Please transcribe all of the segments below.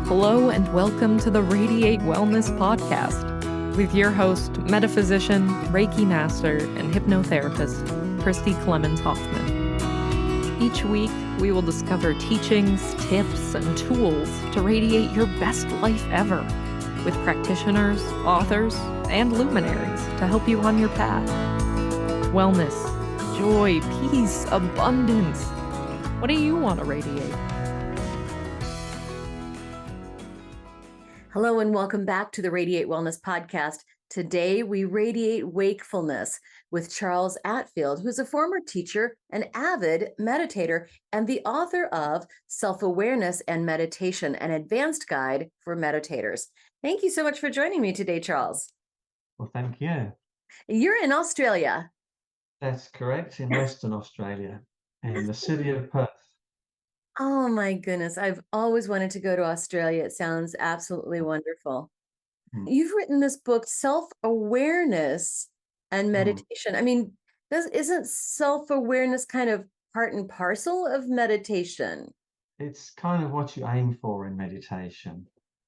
Hello and welcome to the Radiate Wellness Podcast with your host, metaphysician, Reiki master, and hypnotherapist, Christy Clemens Hoffman. Each week, we will discover teachings, tips, and tools to radiate your best life ever with practitioners, authors, and luminaries to help you on your path. Wellness, joy, peace, abundance. What do you want to radiate? Hello and welcome back to the Radiate Wellness Podcast. Today we radiate wakefulness with Charles Attfield, who's a former teacher, an avid meditator, and the author of Self-Awareness and Meditation, an advanced guide for meditators. Thank you so much for joining me today, Charles. Well, thank you. You're in Australia. That's correct, in Western Australia, in the city of Perth. Oh my goodness, I've always wanted to go to Australia. It sounds absolutely wonderful. You've written this book, Self-Awareness and Meditation. I mean, isn't self-awareness kind of part and parcel of meditation? It's kind of what you aim for in meditation.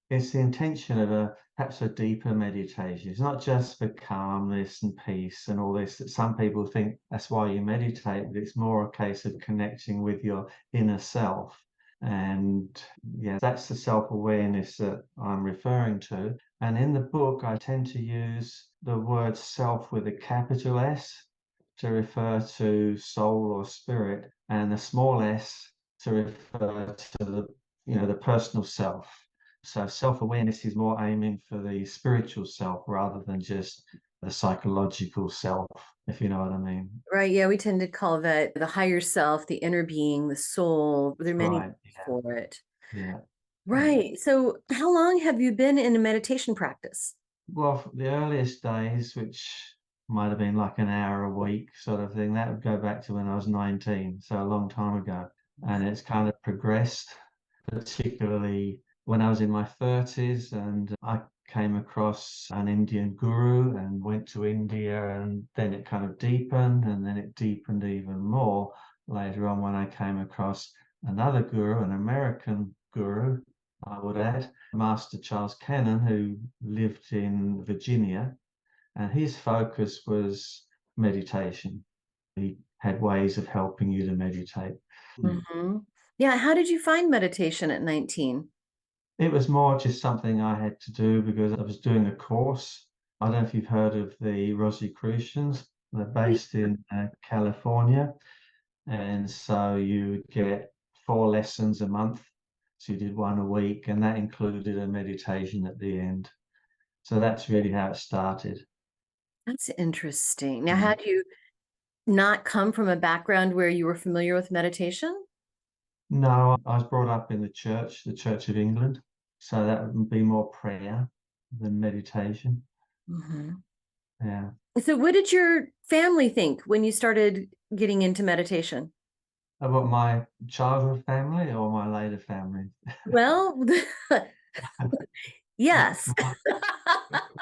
It's the intention of perhaps a deeper meditation. It's not just for calmness and peace and all this that some people think that's why you meditate, but it's more a case of connecting with your inner self. And yeah, that's the self-awareness that I'm referring to. And in the book, I tend to use the word self with a capital S to refer to soul or spirit, and a small s to refer to the personal self. So self-awareness is more aiming for the spiritual self rather than just the psychological self, if you know what I mean. Right. Yeah, we tend to call that the higher self, the inner being, the soul. There are many Right. for it. Yeah. Right. So how long have you been in a meditation practice? Well, for the earliest days, which might have been like an hour a week sort of thing, that would go back to when I was 19, so a long time ago. And it's kind of progressed, particularly when I was in my 30s, and I came across an Indian guru and went to India, and then it kind of deepened, and then it deepened even more later on when I came across another guru, an American guru, I would add, Master Charles Cannon, who lived in Virginia, and his focus was meditation. He had ways of helping you to meditate. Mm-hmm. Yeah. How did you find meditation at 19? It was more just something I had to do because I was doing a course. I don't know if you've heard of the Rosicrucians. They're based in California. And so you get 4 lessons a month. So you did 1 a week, and that included a meditation at the end. So that's really how it started. That's interesting. Now, had you not come from a background where you were familiar with meditation? No, I was brought up in the Church of England. So that would be more prayer than meditation. Mm-hmm. Yeah. So what did your family think when you started getting into meditation? About my childhood family or my later family? Well, yes.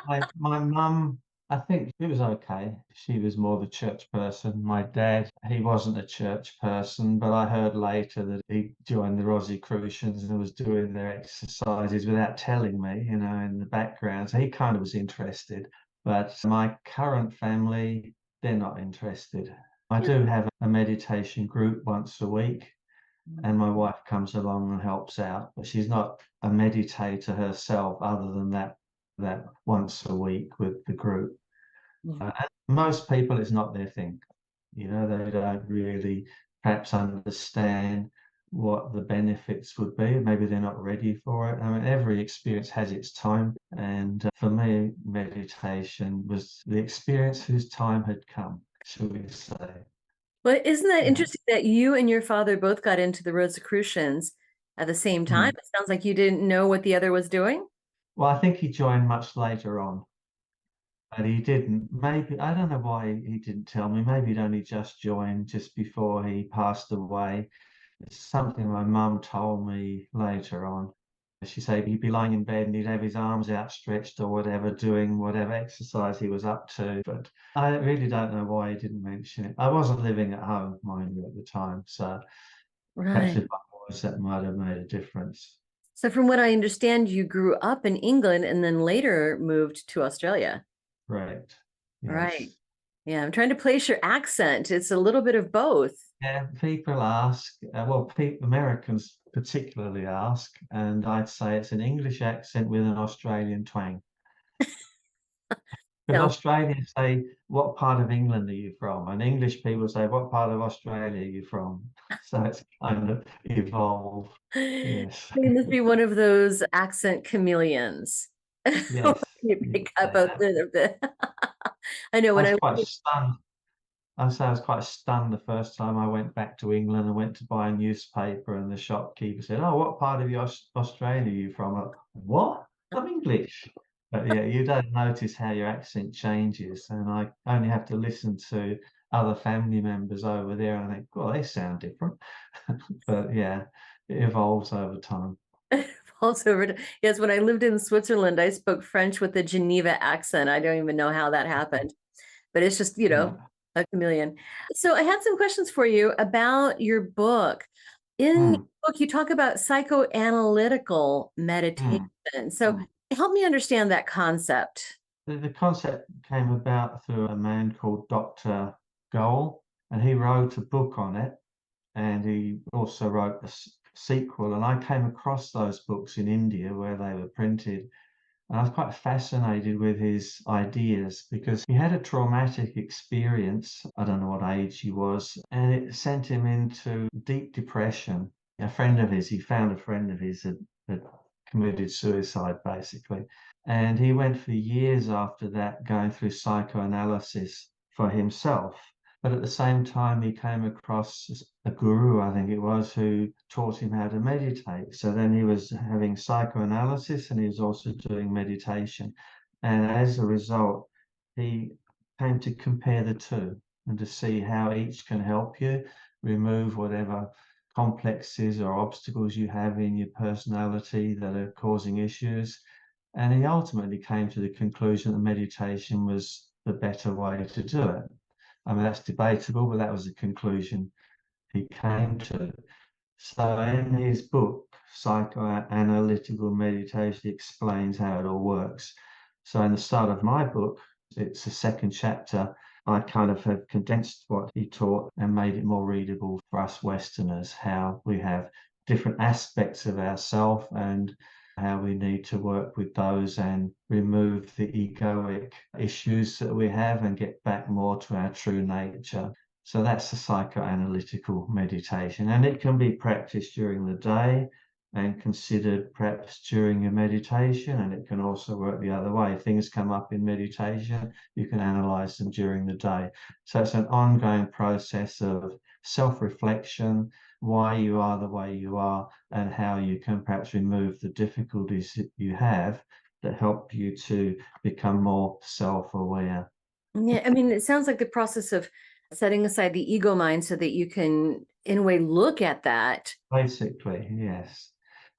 My mum, I think it was okay. She was more the church person. My dad, he wasn't a church person, but I heard later that he joined the Rosicrucians and was doing their exercises without telling me, in the background. So he kind of was interested. But my current family, they're not interested. I do have a meditation group once a week, and my wife comes along and helps out, but she's not a meditator herself other than that once a week with the group. And most people, it's not their thing. They don't really perhaps understand what the benefits would be. Maybe they're not ready for it. I mean, every experience has its time. And for me, meditation was the experience whose time had come, should we say. Well, isn't that interesting that you and your father both got into the Rosicrucians at the same time? It sounds like you didn't know what the other was doing. Well, I think he joined much later on, but he didn't. Maybe, I don't know why he didn't tell me. Maybe he'd only just joined just before he passed away. It's something my mum told me later on. She said he'd be lying in bed and he'd have his arms outstretched or whatever, doing whatever exercise he was up to. But I really don't know why he didn't mention it. I wasn't living at home, mind you, at the time. So perhaps Right. if I was, that might have made a difference. So from what I understand, you grew up in England and then later moved to Australia. Correct. Right. Yes. Yeah, I'm trying to place your accent. It's a little bit of both. Yeah, people ask, well, Americans particularly ask, and I'd say it's an English accent with an Australian twang. Because Sounds Australians say, "What part of England are you from?" And English people say, "What part of Australia are you from?" So it's kind of evolved. Yes. you must be one of those accent chameleons. Yes. You You'd pick up say both that. the I know I when was I quite stunned. I was quite stunned the first time I went back to England and went to buy a newspaper, and the shopkeeper said, "Oh, what part of Australia are you from?" I'm like, "What? I'm English." But yeah, you don't notice how your accent changes, and I only have to listen to other family members over there, and I think, "Well, they sound different." But yeah, it evolves over time. falls over to, yes, when I lived in Switzerland, I spoke French with a Geneva accent. I don't even know how that happened, but it's just, Yeah. a chameleon. So I had some questions for you about your book. In your Mm, book, you talk about psychoanalytical meditation. mm, So mm. help me understand that concept. The concept came about through a man called Dr. Goal, and he wrote a book on it, and he also wrote a sequel. And I came across those books in India where they were printed, and I was quite fascinated with his ideas because he had a traumatic experience. I don't know what age he was, and it sent him into deep depression. He found a friend of his had committed suicide basically. And he went for years after that going through psychoanalysis for himself. But at the same time, he came across a guru, I think it was, who taught him how to meditate. So then he was having psychoanalysis and he was also doing meditation. And as a result, he came to compare the two and to see how each can help you remove whatever complexes or obstacles you have in your personality that are causing issues. And he ultimately came to the conclusion that meditation was the better way to do it. I mean, that's debatable, but that was the conclusion he came to. So in his book, Psychoanalytical Meditation, he explains how it all works. So in the start of my book, it's the second chapter, I kind of have condensed what he taught and made it more readable for us Westerners, how we have different aspects of ourself and how we need to work with those and remove the egoic issues that we have and get back more to our true nature. So that's the psychoanalytical meditation, and it can be practiced during the day and considered perhaps during your meditation, and it can also work the other way. If things come up in meditation, you can analyze them during the day. So it's an ongoing process of self-reflection, why you are the way you are, and how you can perhaps remove the difficulties that you have that help you to become more self-aware. Yeah, I mean, it sounds like the process of setting aside the ego mind so that you can, in a way, look at that. Basically, yes.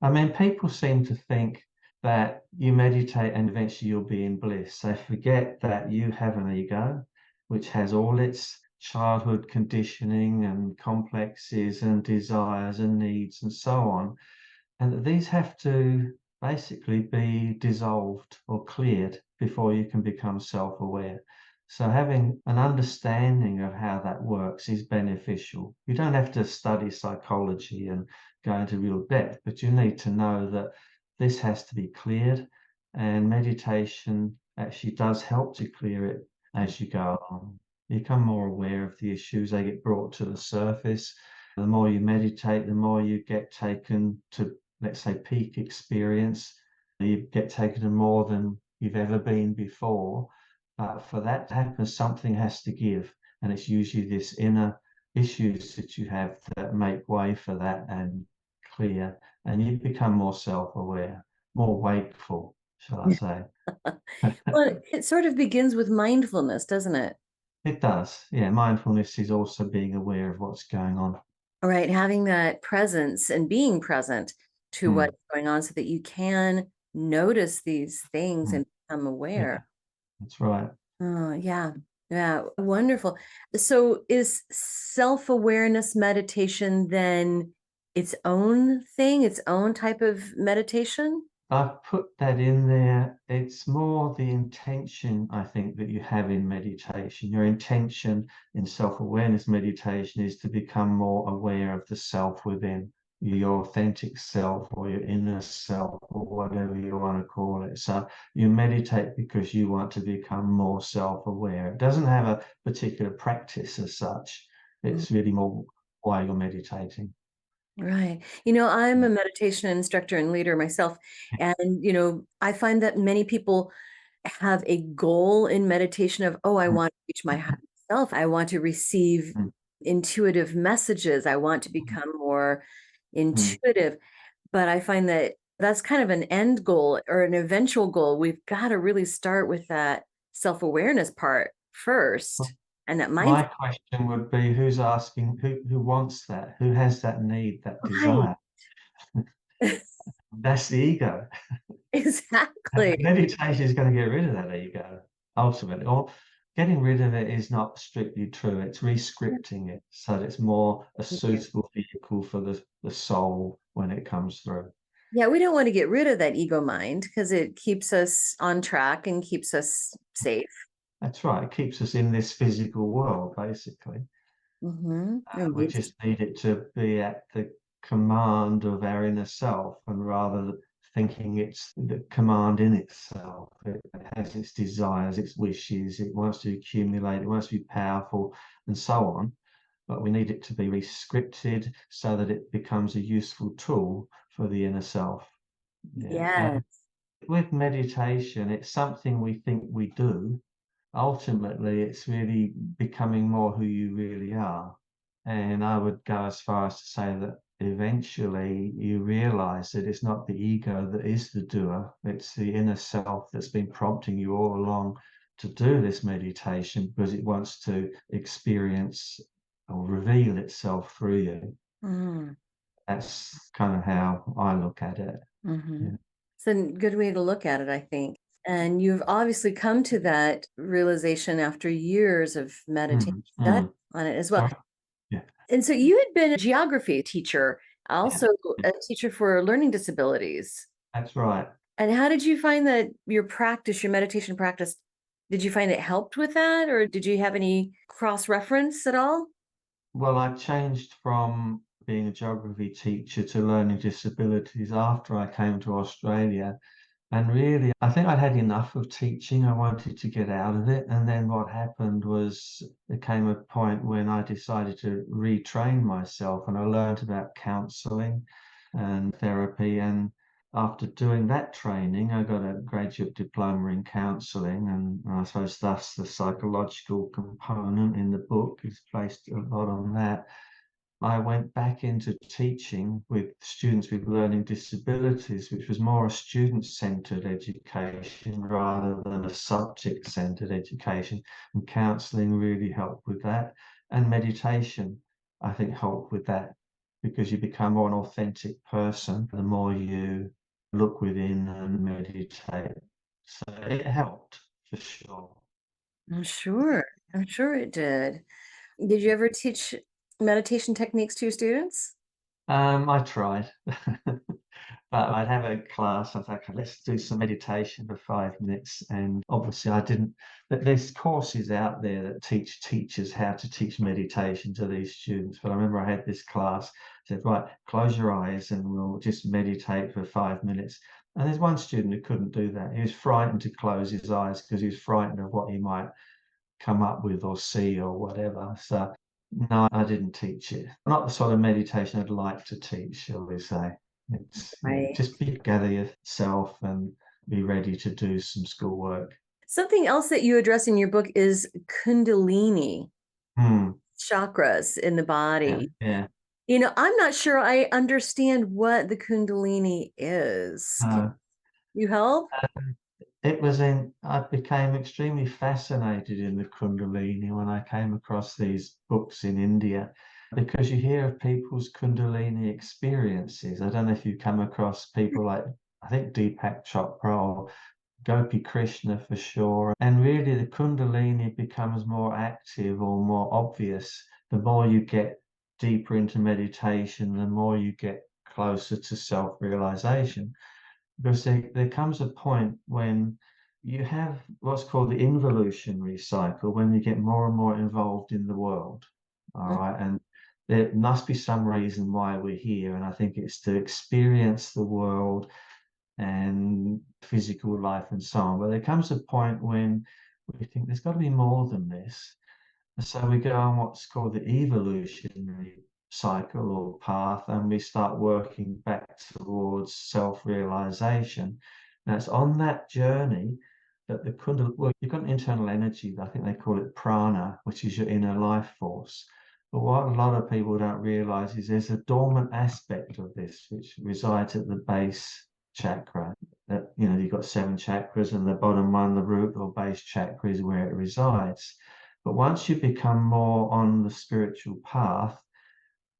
I mean, people seem to think that you meditate and eventually you'll be in bliss. They forget that you have an ego, which has all its childhood conditioning and complexes and desires and needs and so on. And that these have to basically be dissolved or cleared before you can become self-aware. So having an understanding of how that works is beneficial. You don't have to study psychology and go into real depth, but you need to know that this has to be cleared, and meditation actually does help to clear it as you go on. You become more aware of the issues, they get brought to the surface. The more you meditate, the more you get taken to, let's say, peak experience. You get taken to more than you've ever been before. But for that to happen, something has to give. And it's usually this inner issues that you have that make way for that and clear. And you become more self-aware, more wakeful, shall I say. Well, it sort of begins with mindfulness, doesn't it? It does. Yeah, mindfulness is also being aware of what's going on. All right, having that presence and being present to Mm, what's going on so that you can notice these things mm. and become Yeah, aware. that's right. Oh, yeah. Yeah, wonderful. So is self-awareness meditation then its own thing, its own type of meditation? I've put that in there. It's more the intention, I think, that you have in meditation. Your intention in self-awareness meditation is to become more aware of the self within, your authentic self or your inner self or whatever you want to call it. So you meditate because you want to become more self-aware. It doesn't have a particular practice as such. It's really more why you're meditating. Right. I'm a meditation instructor and leader myself. And, I find that many people have a goal in meditation of, oh, I Mm, want to reach my higher self. I want to receive mm, intuitive messages. I want to mm, become more mm. intuitive. But I find that that's kind of an end goal or an eventual goal. We've got to really start with that self-awareness part first and that My mindset. question would be, who's asking, who wants that? Who has that need, that Right. desire? That's the ego. And Exactly. meditation is going to get rid of that ego, ultimately. Or getting rid of it is not strictly true. It's rescripting it so that it's more a suitable vehicle for the soul when it comes through. Yeah, we don't want to get rid of that ego mind because it keeps us on track and keeps us safe. That's right. It keeps us in this physical world, basically. We Indeed. just need it to be at the command of our inner self, and rather than thinking it's the command in itself. It has its desires, its wishes, it wants to accumulate, it wants to be powerful, and so on. But we need it to be rescripted so that it becomes a useful tool for the inner self. Yeah. Yes. And with meditation, it's something we think we do. Ultimately, it's really becoming more who you really are. And I would go as far as to say that eventually you realize that it's not the ego that is the doer, it's the inner self that's been prompting you all along to do this meditation because it wants to experience or reveal itself through you. Mm, That's kind of how I look at it. hmm Yeah. It's a good way to look at it, I think. And you've obviously come to that realization after years of meditation Mm, study mm. on it as well. Sorry. Yeah. And so you had been a geography teacher, Yeah. also a teacher for learning disabilities. That's right. And how did you find that your practice, your meditation practice, did you find it helped with that, or did you have any cross reference at all? Well, I changed from being a geography teacher to learning disabilities after I came to Australia. And really, I think I'd had enough of teaching. I wanted to get out of it. And then what happened was there came a point when I decided to retrain myself and I learned about counseling and therapy. And after doing that training, I got a graduate diploma in counseling. And I suppose thus the psychological component in the book is based a lot on that. I went back into teaching with students with learning disabilities, which was more a student-centered education rather than a subject-centered education. And counseling really helped with that. And meditation, I think, helped with that because you become more an authentic person the more you look within and meditate. So it helped for sure. I'm sure. I'm sure it did. Did you ever teach meditation techniques to your students? I tried. But I'd have a class. I thought, okay, let's do some meditation for 5 minutes. And obviously, I didn't. But there's courses out there that teach teachers how to teach meditation to these students. But I remember I had this class. Said, right, close your eyes and we'll just meditate for 5 minutes. And there's one student who couldn't do that. He was frightened to close his eyes because he was frightened of what he might come up with or see or whatever. So no, I didn't teach it. Not the sort of meditation I'd like to teach, shall we say. It's yeah, Right. just gather yourself and be ready to do some schoolwork. Something else that you address in your book is Kundalini, Hmm. chakras in the Yeah, body. yeah. I'm not sure I understand what the Kundalini is. Can Uh, you help? it was I became extremely fascinated in the Kundalini when I came across these books in India because you hear of people's Kundalini experiences. I don't know if you come across people like, I think Deepak Chopra or Gopi Krishna for sure. And really, the Kundalini becomes more active or more obvious the more you get deeper into meditation, the more you get closer to self-realization. Because there comes a point when you have what's called the involutionary cycle, when you get more and more involved in the world. All right. And there must be some reason why we're here. And I think it's to experience the world and physical life and so on. But there comes a point when we think there's got to be more than this. And so we go on what's called the evolutionary cycle or path, and we start working back towards self-realization. Now it's on that journey that the Kundalini, well, you've got an internal energy, I think they call it prana, which is your inner life force. But what a lot of people don't realize is there's a dormant aspect of this which resides at the base chakra. That, you know, you've got 7 chakras, and the bottom one, the root or base chakra, is where it resides. But once you become more on the spiritual path,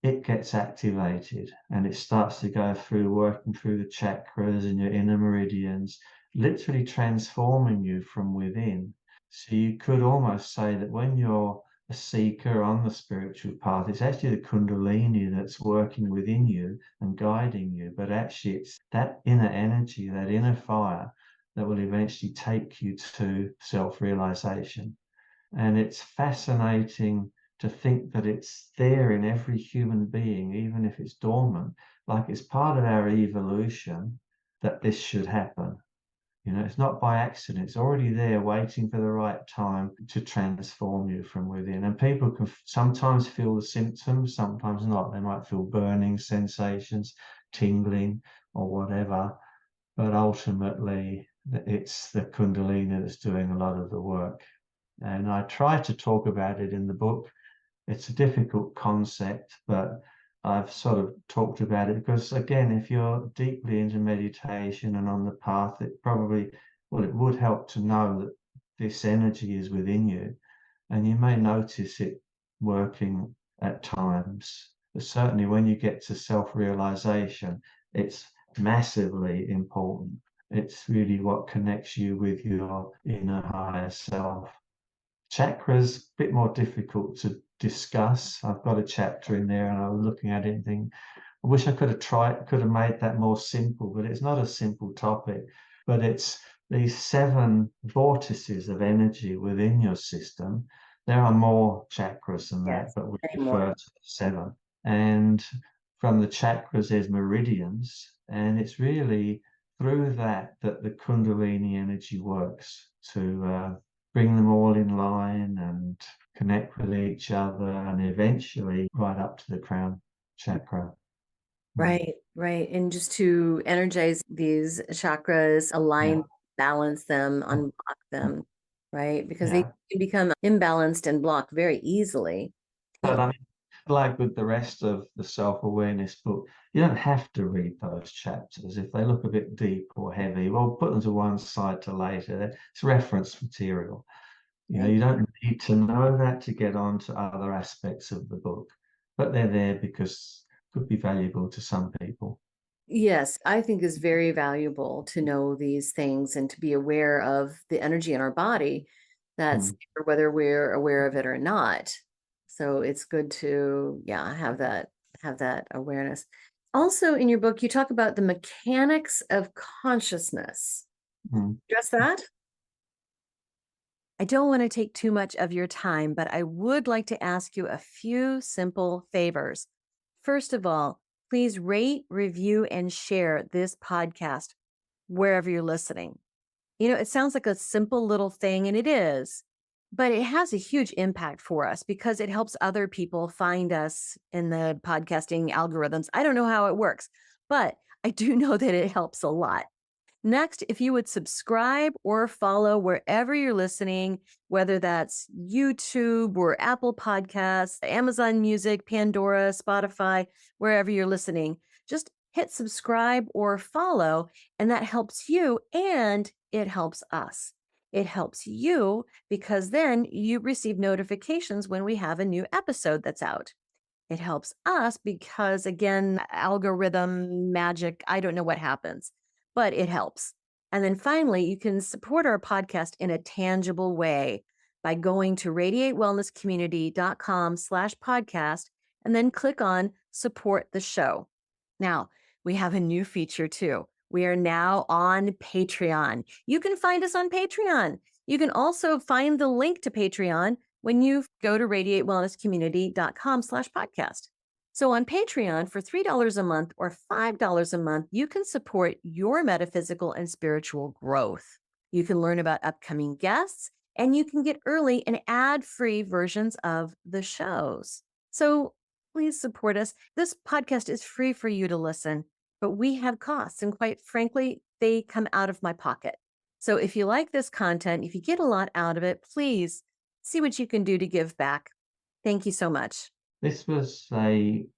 it gets activated and it starts to go through, working through the chakras and your inner meridians, literally transforming you from within. So you could almost say that when you're a seeker on the spiritual path, it's actually the Kundalini that's working within you and guiding you. But actually, it's that inner energy, that inner fire, that will eventually take you to self-realization. And it's fascinating to think that it's there in every human being, even if it's dormant, like it's part of our evolution that this should happen. You know, it's not by accident. It's already there waiting for the right time to transform you from within. And people can sometimes feel the symptoms, sometimes not. They might feel burning sensations, tingling, or whatever. But ultimately, it's the Kundalini that's doing a lot of the work. And I try to talk about it in the book. It's a difficult concept, but I've sort of talked about it because, again, if you're deeply into meditation and on the path, it probably, well, it would help to know that this energy is within you, and you may notice it working at times. But certainly when you get to self-realization, it's massively important. It's really what connects you with your inner higher self. Chakras, a bit more difficult to discuss. I've got a chapter in there and I was looking at it and thinking, I wish I could have made that more simple, but it's not a simple topic. But it's these 7 vortices of energy within your system. There are more chakras than that, but we refer to 7. And from the chakras, there's meridians, and it's really through that the Kundalini energy works to bring them all in line and connect with each other, and eventually right up to the crown chakra. Right, right. And just to energize these chakras, align, balance them, unblock them, right? Because they can become imbalanced and blocked very easily. But I mean, like with the rest of the self-awareness book, you don't have to read those chapters. If they look a bit deep or heavy, well, put them to one side to later. It's reference material. You know, you don't need to know that to get on to other aspects of the book, but they're there because it could be valuable to some people. Yes, I think is very valuable to know these things and to be aware of the energy in our body. That's whether we're aware of it or not. So it's good to, have that awareness. Also, in your book, you talk about the mechanics of consciousness. Address that? I don't want to take too much of your time, but I would like to ask you a few simple favors. First of all, please rate, review, and share this podcast wherever you're listening. You know, it sounds like a simple little thing, and it is, but it has a huge impact for us because it helps other people find us in the podcasting algorithms. I don't know how it works, but I do know that it helps a lot. Next, if you would subscribe or follow wherever you're listening, whether that's YouTube or Apple Podcasts, Amazon Music, Pandora, Spotify, wherever you're listening, just hit subscribe or follow, and that helps you and it helps us. It helps you because then you receive notifications when we have a new episode that's out. It helps us because, again, algorithm magic, I don't know what happens, but it helps. And then finally, you can support our podcast in a tangible way by going to radiatewellnesscommunity.com/podcast and then click on support the show. Now, we have a new feature too. We are now on Patreon. You can find us on Patreon. You can also find the link to Patreon when you go to radiatewellnesscommunity.com/podcast. So on Patreon, for $3 a month or $5 a month, you can support your metaphysical and spiritual growth. You can learn about upcoming guests, and you can get early and ad-free versions of the shows. So please support us. This podcast is free for you to listen, but we have costs, and quite frankly, they come out of my pocket. So if you like this content, if you get a lot out of it, please see what you can do to give back. Thank you so much. This was a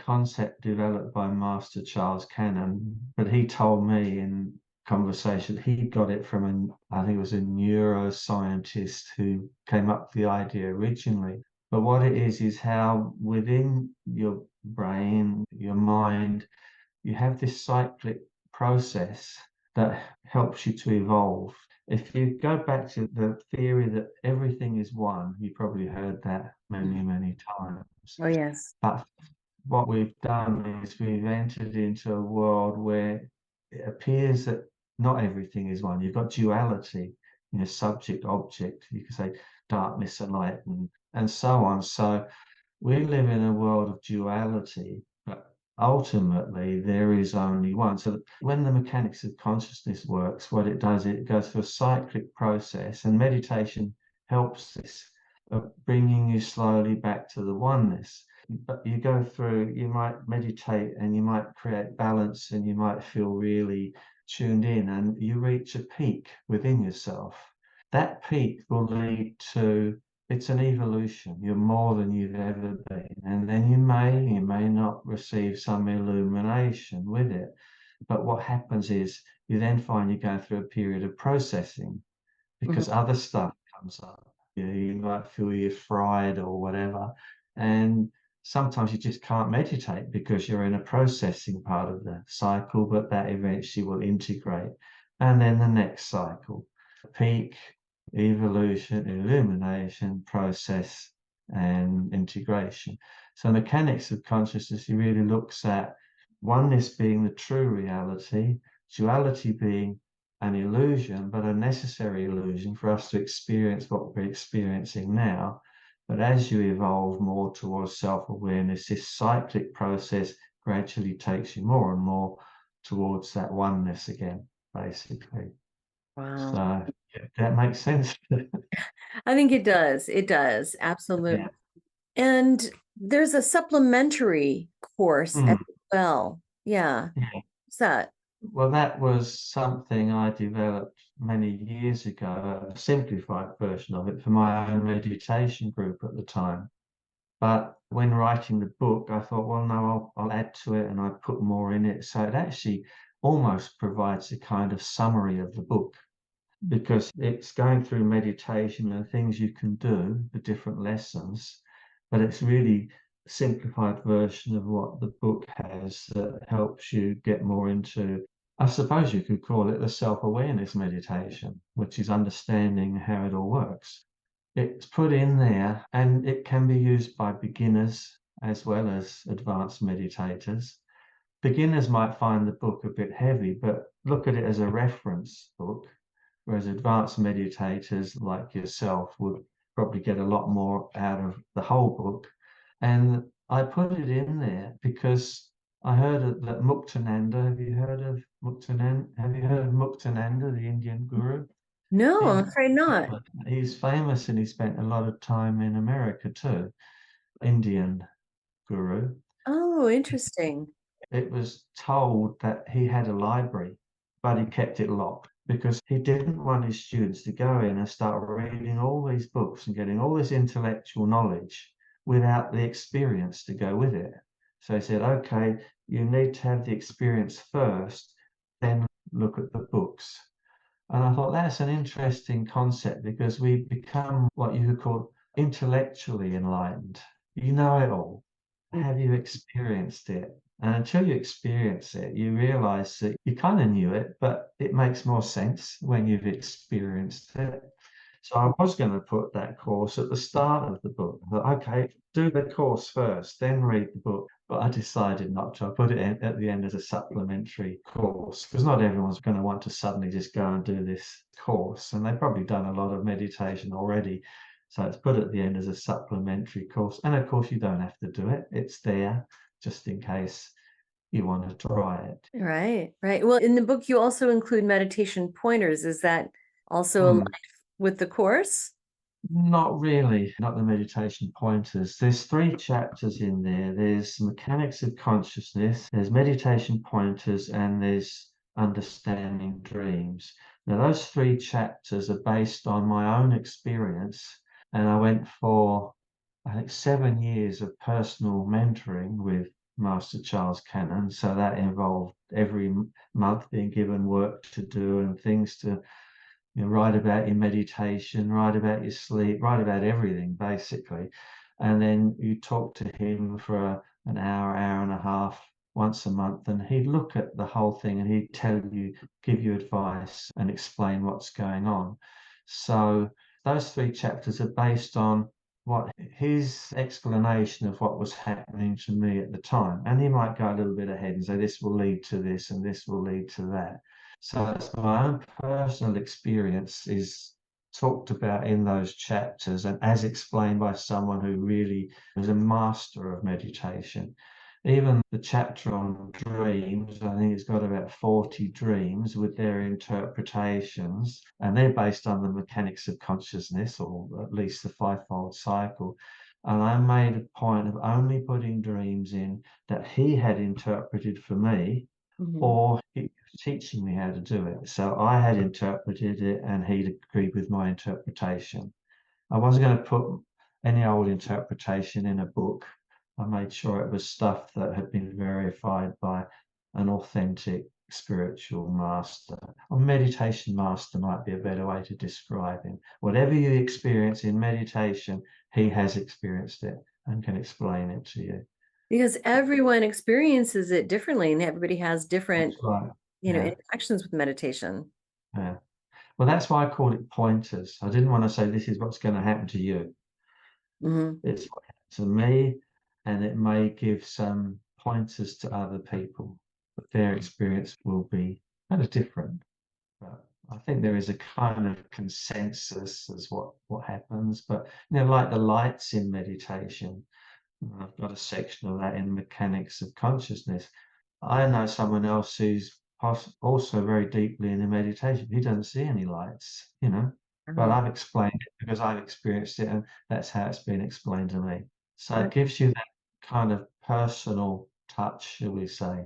concept developed by Master Charles Cannon, but he told me in conversation he got it from I think it was a neuroscientist who came up with the idea originally. But what it is how within your brain, your mind, you have this cyclic process that helps you to evolve. If you go back to the theory that everything is one, you probably heard that many times. Oh, yes. But what we've done is we've entered into a world where it appears that not everything is one. You've got duality, subject, object, you could say darkness and light, and so on. So we live in a world of duality, but ultimately there is only one. So when the mechanics of consciousness works, what it does, it goes through a cyclic process, and meditation helps this, of bringing you slowly back to the oneness. But you go through, you might meditate and you might create balance and you might feel really tuned in, and you reach a peak within yourself. That peak will lead to, it's an evolution. You're more than you've ever been. And then you may not receive some illumination with it. But what happens is you then find you go through a period of processing because other stuff comes up. You might feel you're fried or whatever. And sometimes you just can't meditate because you're in a processing part of the cycle, but that eventually will integrate. And then the next cycle, peak, evolution, illumination, process, and integration. So mechanics of consciousness, he really looks at oneness being the true reality, duality being an illusion, but a necessary illusion for us to experience what we're experiencing now. But as you evolve more towards self-awareness, this cyclic process gradually takes you more and more towards that oneness again, basically. Wow. So that makes sense. I think it does. It does. Absolutely. Yeah. And there's a supplementary course as well. Yeah. What's that? Well, that was something I developed many years ago, a simplified version of it for my own meditation group at the time. But when writing the book, I thought, well, no, I'll add to it, and I put more in it. So it actually almost provides a kind of summary of the book, because it's going through meditation and things you can do, the different lessons, but it's really a simplified version of what the book has that helps you get more into, I suppose you could call it the self-awareness meditation, which is understanding how it all works. It's put in there and it can be used by beginners as well as advanced meditators. Beginners might find the book a bit heavy, but look at it as a reference book, whereas advanced meditators like yourself would probably get a lot more out of the whole book. And I put it in there because I heard that Muktananda, have you heard of Muktananda, the Indian guru? No, I'm afraid not. He's famous and he spent a lot of time in America too, Indian guru. Oh, interesting. It was told that he had a library, but he kept it locked because he didn't want his students to go in and start reading all these books and getting all this intellectual knowledge without the experience to go with it. So he said, okay, you need to have the experience first, then look at the books. And I thought that's an interesting concept because we become what you could call intellectually enlightened. You know it all. Have you experienced it? And until you experience it, you realize that you kind of knew it, but it makes more sense when you've experienced it. So I was going to put that course at the start of the book. I thought, okay, do the course first, then read the book. But I decided not to. I put it at the end as a supplementary course because not everyone's going to want to suddenly just go and do this course. And they've probably done a lot of meditation already. So it's put at the end as a supplementary course. And of course, you don't have to do it. It's there just in case you want to try it. Right, right. Well, in the book, you also include meditation pointers. Is that also aligned with the course? Not really, not the meditation pointers. There's 3 chapters in there. There's mechanics of consciousness, there's meditation pointers, and there's understanding dreams. Now, those 3 chapters are based on my own experience, and I went for, I think, 7 years of personal mentoring with Master Charles Cannon. So that involved every month being given work to do and things to write about your meditation, write about your sleep, write about everything basically. And then you talk to him for an hour, hour and a half once a month, and he'd look at the whole thing and he'd tell you, give you advice and explain what's going on. So those 3 chapters are based on what his explanation of what was happening to me at the time. And he might go a little bit ahead and say, this will lead to this and this will lead to that. So it's my own personal experience is talked about in those chapters and as explained by someone who really is a master of meditation. Even the chapter on dreams, I think it's got about 40 dreams with their interpretations, and they're based on the mechanics of consciousness, or at least the 5-fold cycle. And I made a point of only putting dreams in that he had interpreted for me, or he was teaching me how to do it. So I had interpreted it and he'd agreed with my interpretation. I wasn't going to put any old interpretation in a book. I made sure it was stuff that had been verified by an authentic spiritual master. A meditation master might be a better way to describe him. Whatever you experience in meditation, he has experienced it and can explain it to you. Because everyone experiences it differently and everybody has different, That's right. interactions with meditation. Yeah. Well, that's why I call it pointers. I didn't want to say this is what's going to happen to you. It's what happened to me, and it may give some pointers to other people, but their experience will be kind of different. But I think there is a kind of consensus as what happens. But like the lights in meditation, I've got a section of that in mechanics of consciousness. I know someone else who's also very deeply in the meditation. He doesn't see any lights, but I've explained it because I've experienced it, and that's how it's been explained to me. So it gives you that kind of personal touch, shall we say.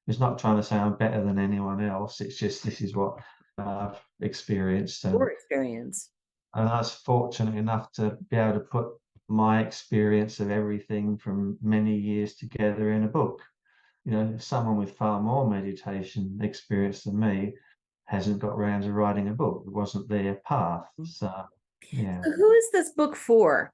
It's not trying to say I'm better than anyone else. It's just this is what I've experienced, Your experience. and I was fortunate enough to be able to put my experience of everything from many years together in a book. Someone with far more meditation experience than me hasn't got round to writing a book. It wasn't their path. So, yeah. So who is this book for?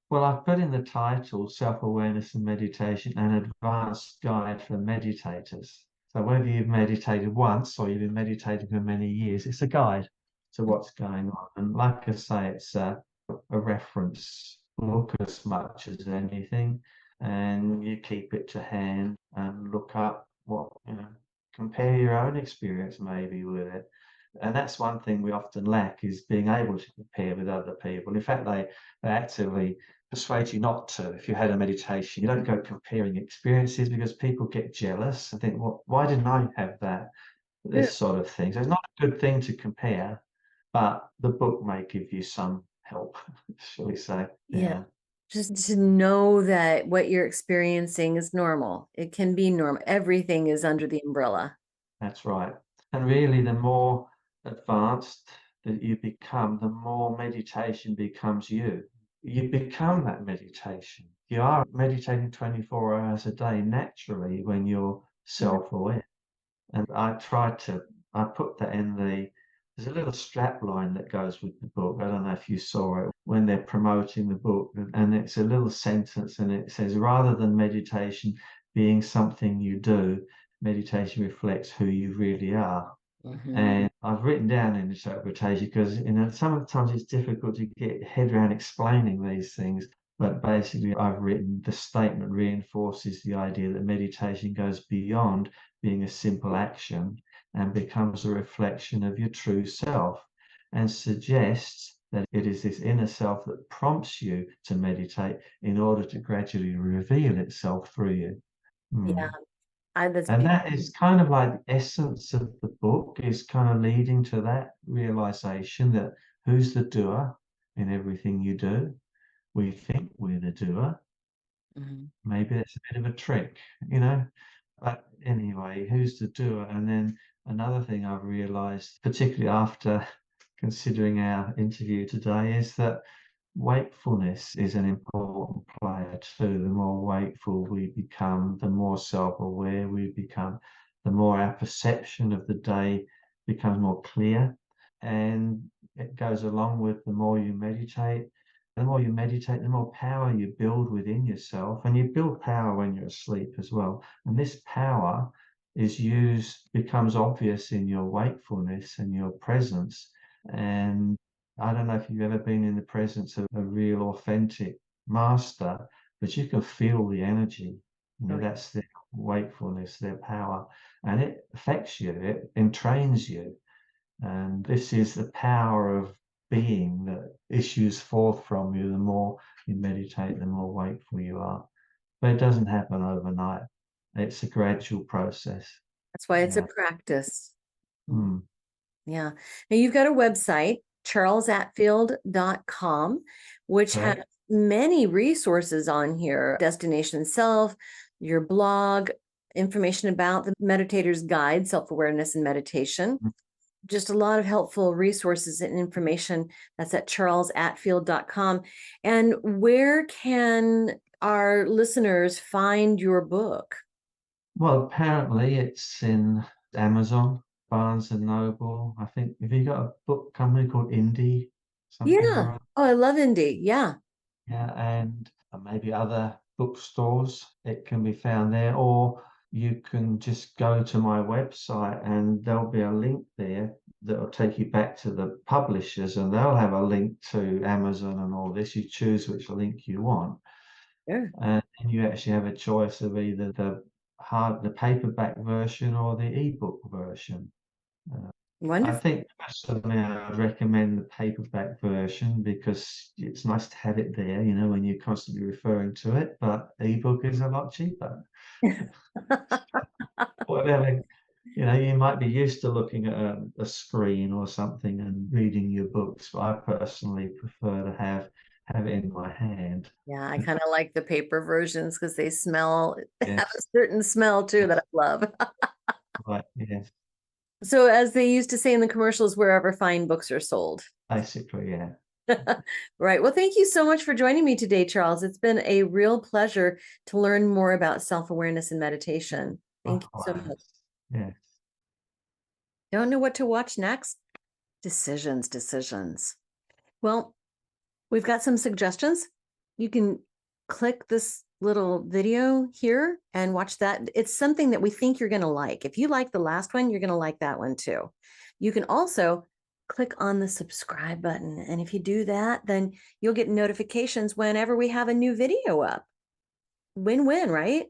Well, I've put in the title Self-Awareness and Meditation, an advanced guide for meditators. So whether you've meditated once or you've been meditating for many years, it's a guide to what's going on. And like I say, it's a reference book as much as anything. And you keep it to hand and look up compare your own experience maybe with it. And that's one thing we often lack, is being able to compare with other people. In fact, they actively persuade you not to. If you had a meditation, you don't go comparing experiences because people get jealous and think, well, why didn't I have that? This sort of thing. So it's not a good thing to compare, but the book may give you some help, shall we say. Yeah. Just to know that what you're experiencing is normal. It can be normal. Everything is under the umbrella. That's right. And really, the more advanced that you become, the more meditation becomes you. You become that meditation. You are meditating 24 hours a day naturally when you're self-aware. And I put that there's a little strap line that goes with the book. I don't know if you saw it when they're promoting the book, and it's a little sentence and it says, rather than meditation being something you do, meditation reflects who you really are. Mhm. And I've written down interpretation because sometimes it's difficult to get your head around explaining these things. But basically, I've written the statement reinforces the idea that meditation goes beyond being a simple action and becomes a reflection of your true self, and suggests that it is this inner self that prompts you to meditate in order to gradually reveal itself through you. Yeah, that's And beautiful. that is kind of like the essence of the book, is kind of leading to that realization that who's the doer in everything you do? We think we're the doer. Mhm. Maybe that's a bit of a trick, you know? But anyway, who's the doer? And then another thing I've realized, particularly after considering our interview today, is that wakefulness is an important player too. The more wakeful we become, the more self-aware we become, the more our perception of the day becomes more clear. And it goes along with the more you meditate. The more you meditate, the more power you build within yourself. And you build power when you're asleep as well. And this power becomes obvious in your wakefulness and your presence. And I don't know if you've ever been in the presence of a real authentic master, but you can feel the energy. Oh, yeah. That's their wakefulness, their power, and it affects you, it entrains you. And this is the power of being that issues forth from you. The more you meditate, the more wakeful you are. But it doesn't happen overnight. It's a gradual process. That's why it's a Yeah. practice. Hmm. Yeah. Now you've got a website, charlesatfield.com, which has Correct. many resources on here: Destination Self, your blog, information about the Meditator's Guide, Self-Awareness and Meditation. Just a lot of helpful resources and information. That's at charlesatfield.com. And where can our listeners find your book? Well, apparently it's in Amazon, Barnes and Noble. I think, have you got a book company called Indie, something Yeah. or other? Oh, I love Indie. Yeah. Yeah, and maybe other bookstores. It can be found there, or you can just go to my website and there'll be a link there that will take you back to the publishers, and they'll have a link to Amazon and all this. You choose which link you want, Sure. and you actually have a choice of either the paperback version or the ebook version. Uh, I Wonderful. think personally I'd recommend the paperback version because it's nice to have it there, when you're constantly referring to it, but ebook is a lot cheaper. Whatever, you might be used to looking at a screen or something and reading your books, but I personally prefer to have it in my hand. Yeah, I kind of like the paper versions because they have a Yes, certain smell too that I love. right, yes, So, as they used to say in the commercials, wherever fine books are sold. basically, yeah. Right. Well, thank you so much for joining me today, Charles. It's been a real pleasure to learn more about self-awareness and meditation. Thank you so much. Likewise, yes. Don't know what to watch next? Decisions. Well, we've got some suggestions. You can click this little video here and watch that. It's something that we think you're going to like. If you like the last one, you're going to like that one too. You can also click on the subscribe button. And if you do that, then you'll get notifications whenever we have a new video up. Win-win, right?